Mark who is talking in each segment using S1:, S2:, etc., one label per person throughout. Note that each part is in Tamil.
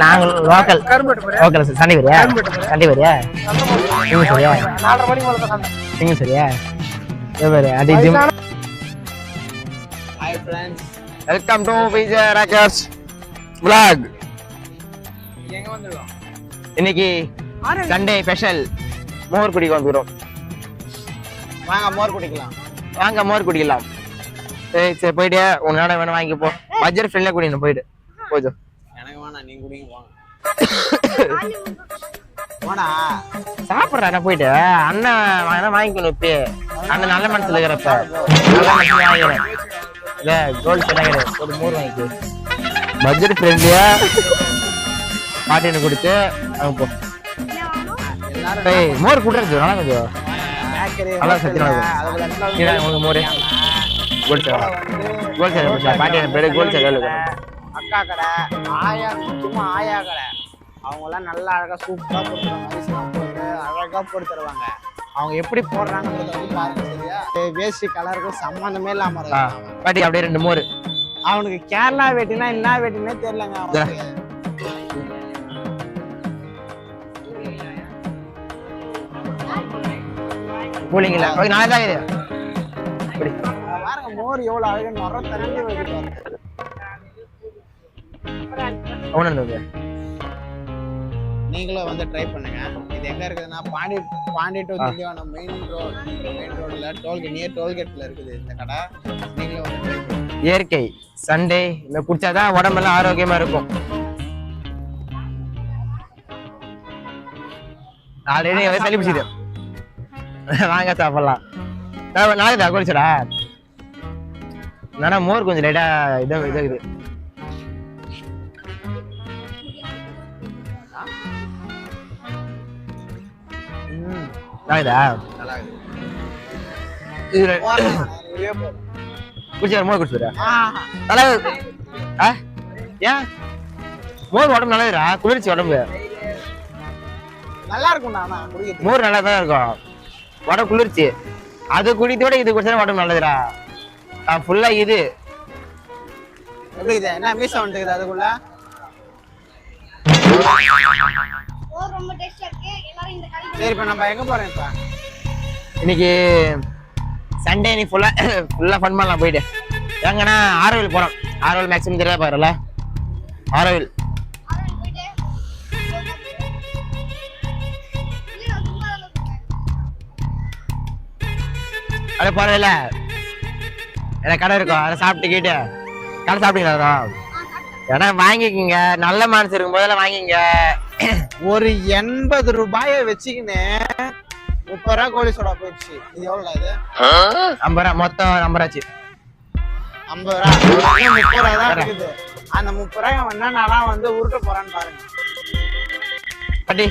S1: நாங்க லோக்கல் லோக்கல் சண்டை வரியா சண்டை வரியா நீங்க சரியா 4:30 மணிக்கு மேல தான் நீங்க சரியா சரி அது gym
S2: hi friends
S1: welcome to Vijay rockers vlog
S2: எங்க வந்திருக்கோம்
S1: இன்னைக்கு சண்டே ஸ்பெஷல் மோர் குடிக்க வந்துறோம்
S2: வாங்க மோர் குடிக்கலாம்
S1: சரி போயிட்டு உன்னோட வேணும் வாங்கி போ பட்ஜெட் ஃப்ரெண்ட்ல குடிக்கணும் போயிட்டு போதும்
S2: எனக்கு வேணாம் நீங்க குடிங்க போங்க போடா
S1: சாப்பிட்றா போயிட்டு அண்ணன் வாங்கிக்கணும் இப்பயே அண்ணன் நல்ல மனசுல இருக்கிறப்ப நல்ல மனசுல வாங்கிக்கிறேன் இல்ல கோல்டு சொன்னாங்க ஒரு மோர் வாங்கிக்கோ பட்ஜெட் ஃப்ரெண்ட்லியா பாட்டின்னு கொடுத்து அங்க போ மோர் குடுறது நல்லா கொஞ்சம் நல்லா சத்தியம் உங்களுக்கு மோர் கோல்டு சார் பாட்டியான பேரு கோல்டு சார்
S2: அக்கா கடை ஆயா சும்மா ஆயா கடை அவங்க எல்லாம் நல்லா அழகா சூப்பரா போட்டுருவாங்க அழகா போட்டு தருவாங்க அவங்க எப்படி போடுறாங்கன்றத வந்து பாருங்க சரியா வேஷ்டி கலருக்கும் சம்பந்தமே இல்லாம இருக்கு
S1: பாட்டி அப்படியே 2 மோர்
S2: அவனுக்கு கேரளா வேட்டினா என்ன வேட்டினே தெரியலங்க அவனுக்கு
S1: கூலிங் இல்ல நாளை தான் இது
S2: பாருங்க மோர் எவ்வளவு அழகா நொற தண்ணி வைக்கிறாங்க நீங்களும் வந்து ட்ரை பண்ணுங்க இது எங்க இருக்குதுன்னா பாண்டி டு திண்டிவனம் மெயின் ரோட்ல நியர் டோல்கேட்ல இருக்குது இந்த கடை நீங்களும் வந்து ட்ரை பண்ணுங்க
S1: இயற்கை சண்டே இந்த குடிச்சாதான் உடம்பெல்லாம் ஆரோக்கியமா இருக்கும் ஆல்ரெடி சளி பிடிச்சிது வாங்க சாப்பிடலாம் நாளைக்கு தான் குடிச்சடா நானா மோர் கொஞ்சம் லைட்டா இது நாளைதா குடிச்சா மோர் குடிச்சுடா நல்லா ஏன் மோர் உடம்பு நல்லதுடா குளிர்ச்சி உடம்பு
S2: நல்லா இருக்கும்
S1: மோர் நல்லா தான் இருக்கும் உடம்பு குளிர்ச்சி அது குடித்தோட இது குடிச்சா உடம்பு நல்லதுடா ஃபுல்லா இது
S2: எப்படி இது என்ன மீச வந்துக்குது அதுக்குள்ள சரி இப்ப நம்ம எங்க போறோம் இப்ப
S1: இன்னைக்கு சண்டே நீ ஃபுல்லா ஃபன் பண்ணலாம் போயிட்டு எங்கன்னா ஆரோவில் போறோம் ஆரோவில் மேக்ஸிமம் தெரியல பாருல ஆரோவில் அது போறதில்ல எனக்கு கடை இருக்கும் அதை சாப்பிட்டு கேட்டு கடை சாப்பிட்டீங்களா ஏன்னா வாங்கிக்கிங்க நல்ல மனசு இருக்கும் போதெல்லாம் வாங்கிங்க
S2: ஒரு 80 ரூபாயை வச்சுக்கின்னு 30 ரூபா கோழி சோடா போயிடுச்சு இது எவ்வளவு இது
S1: 50 ரூபா மொத்தம் 50 ரூபாச்சு
S2: 50 ரூபா 30 ரூபா தான் இருக்குது அந்த 30 ரூபாய் வேணா நான் வந்து உருட்ட போறான்னு பாருங்க
S1: பாட்டி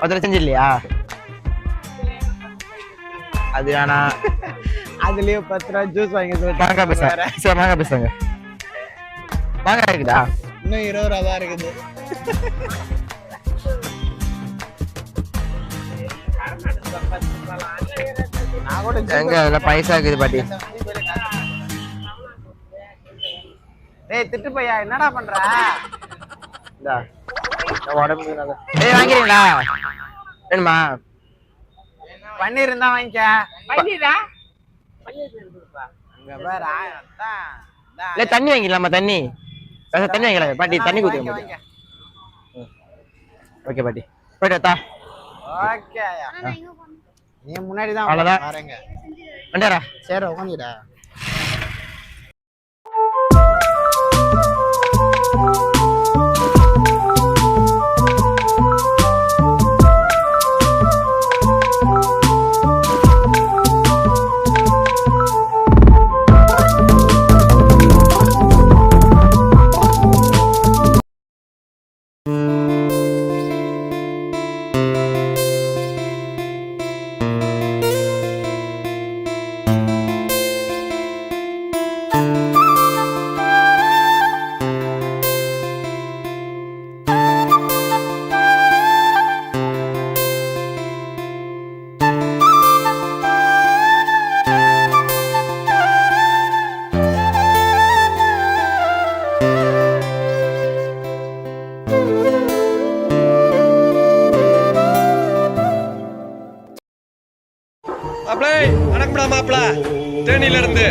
S1: அதில் செஞ்சு இல்லையா அது வேணா
S2: அதுலயே 10 ரூபா ஜூஸ் வாங்கி
S1: மாங்காய் பேசுறாங்க சரி மாங்காய் பேசுறாங்க மாங்காய் இருக்குதா
S2: இன்னும் 20 ரூபா தான் இருக்குது
S1: எங்க அதுல பைசா இருக்குது பாட்டி
S2: டேய் திட்டு பையா என்னடா பண்ற
S1: இந்தா உடம்புக்கு நல்லா ஏய் வாங்கிறீங்களா வேணுமா
S2: பன்னீர் இருந்தா வாங்கிக்க பன்னீரா அங்க பாரு
S1: இல்ல தண்ணி வாங்கிடலாமா தண்ணி வாங்கிக்கலாம் பாட்டி தண்ணி குடிங்க ஓகே பாட்டி போயிட்டு தா
S2: ஓகே நீ முன்னாடி தான் பாருங்க
S1: வண்டேரா
S2: சரி உட்காந்துடா
S3: மாப்பிள தேனியில இருந்து.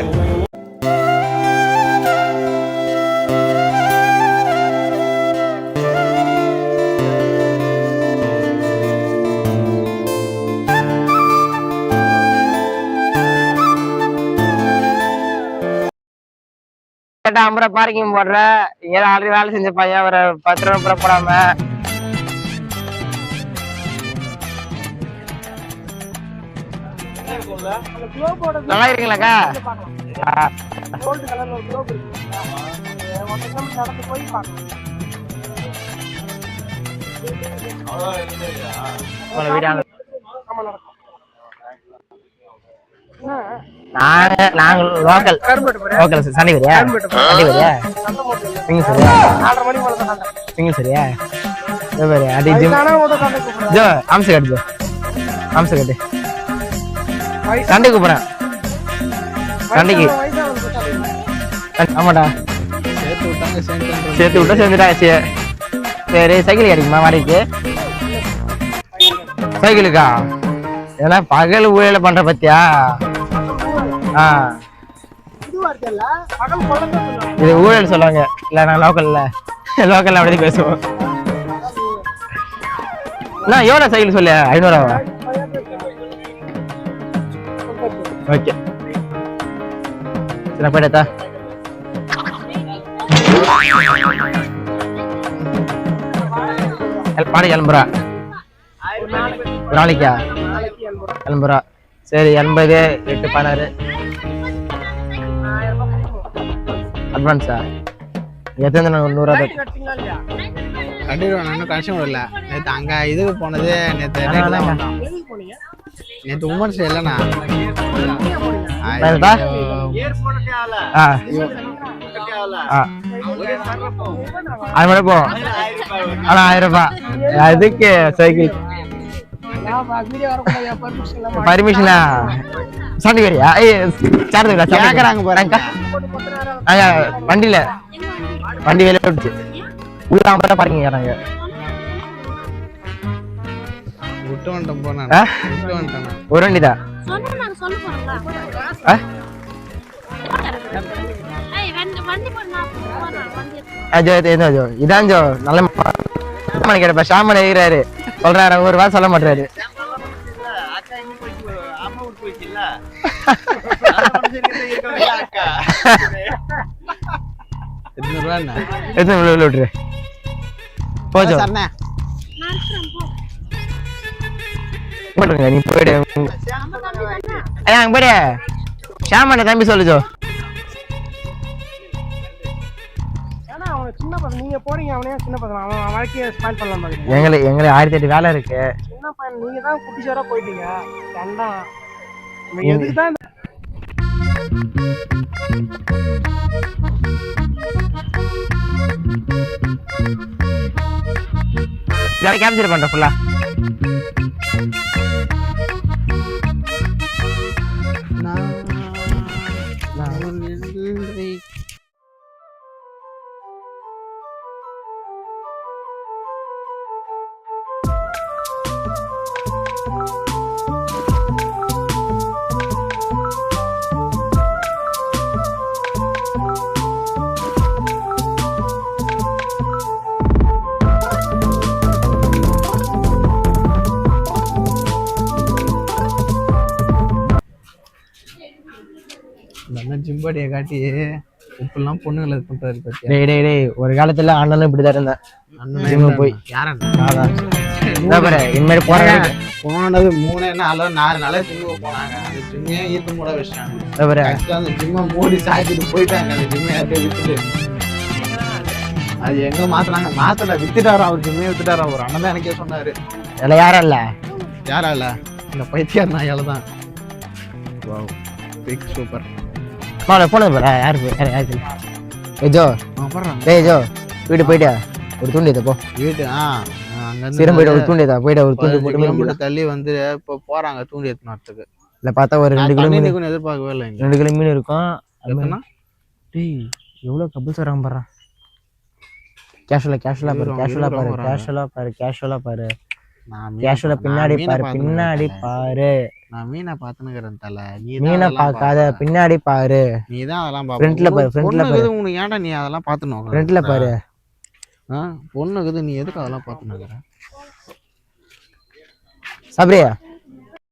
S1: கேட்டா 50 ரூபா பார்க்கிங் போடுற இங்க ஆல்ரெடி வேலை செஞ்ச பையன் ஒரு 10 ரூபா போடாம நல்லா இருக்கீங்களாக்கா நாங்க லோக்கல் லோக்கல் சண்டை வரியா சண்டை வரியா சிங்கிள் சரியா சிங்கிள் சரியா அடி ஜிம் ஜோ ஆம்ச கட்டு ஜோ ஆம்ச கட்டு சண்டைக்கு போறேன் சண்டைக்கு ஆமாடா சேர்த்து விட்டா சேர்ந்துட்டாச்சு சரி சைக்கிள் கிடைக்குமா வாடகைக்கு சைக்கிளுக்கா ஏன்னா பகல் ஊழல பண்ற பத்தியா இது ஊழல் சொல்லுவாங்க இல்ல நான் லோக்கல்ல அப்படி பேசுவோம் நான் எவ்வளவு சைக்கிள் சொல்லு 500 ரூபா ஓகே சரி போயிட்டா பாடி கிளம்புறா ஒரு நாளைக்கா கிளம்புறா சரி 80 8 16 அட்வான்ஸா எத்தனை 100 ரூபா
S2: கண்டிப்பா நான் கஷ்டம் இல்ல நேத்து அங்க இதுக்கு போனது நேத்து உமன்ஸ் இல்லைண்ணா
S1: அது மட்டும் போ ஆனா 1000 ரூபாய் அதுக்கு சைக்கிள் பர்மிஷனா சண்டை வரியா கேக்குறாங்க போறாங்க வண்டியில வண்டி வேலை விட்டுச்சு உள்ள பார்க்கிங் ஏறாங்க ஒரு வண்டிதான் இதான் ஜோ நல்ல கேட்டப்ப ஷாமன் எழுகிறாரு சொல்றாரு ஒரு வாரம் சொல்ல மாட்டாரு விட்டுரு போச்சோ நீ போயிடு போயிடு ஷாமன் தம்பி சொல்லுச்சோ
S4: சின்ன பசங்க நீங்க போறீங்க அவனே சின்ன பசங்க அவன் வாழ்க்கையை ஸ்பாயில் பண்ணலாம் பாருங்க
S1: எங்களுக்கு 1008 வேலை இருக்கு
S4: சின்ன பையன் நீங்க தான் குட்டிச்சோரா போயிட்டீங்க கண்டா எதுக்கு தான்
S1: கேப்சர் பண்ற ஃபுல்லா
S2: ஜிம்பாடியை காட்டி இப்பெல்லாம் பொண்ணுங்களை இது பண்றாரு பத்தி.
S1: டேய் ஒரு காலத்துல அண்ணனும் இப்படிதான் இருந்தேன். அண்ணன் போய் இனிமேல் போனது
S2: 3 நாளோ 4 நாளோ ஜிம்முக்கு போனாங்க. அந்த ஜிம்மே ஈர்த்து மூட வச்சாங்க. அந்த ஜிம்மை மூடி சாய்ச்சிட்டு போயிட்டாங்க. அந்த ஜிம்மை வித்துட்டு அது எங்க மாத்தல வித்துட்டாரா அவர் ஜிம்மே வித்துட்டாரா. ஒரு அண்ணன் தான் எனக்கே சொன்னாரு.
S1: யாரா
S2: இல்ல இந்த பைத்தியார் நாயால தான். சூப்பர்
S1: போனது யாரு ஜோ ஜோ வீட்டு போயிட்டா ஒரு தூண்டியத போ வீட்டு சீரம் போயிட்டு ஒரு தூண்டியதா போயிட்டு ஒரு தூண்டி
S2: போட்டு தள்ளி வந்து இப்போ போறாங்க தூண்டி ஏத்துனதுக்கு.
S1: இல்ல பார்த்தா ஒரு 2 கிலோ மீன்
S2: எதிர்பார்க்கவே இல்லை.
S1: 2 கிலோ மீன் இருக்கும். டேய் எவ்வளவு கபல் சொல்றாங்க பாரு. கேஷுவலா பாரு பின்னாடி பாரு
S2: நான் மீனை பார்த்துனுக்கிறேன் தல. நீ
S1: மீனை பார்க்காத, பின்னாடி பாரு.
S2: நீ தான் அதெல்லாம்
S1: ஃப்ரண்ட்ல பாரு, ஃப்ரண்ட்ல பாரு.
S2: உனக்கு ஏன்டா நீ அதெல்லாம் பார்த்துன்னு
S1: ஃப்ரண்ட்ல பாரு.
S2: பொண்ணுக்குது, நீ எதுக்கு அதெல்லாம் பார்த்துனுக்கிற?
S1: சபரியா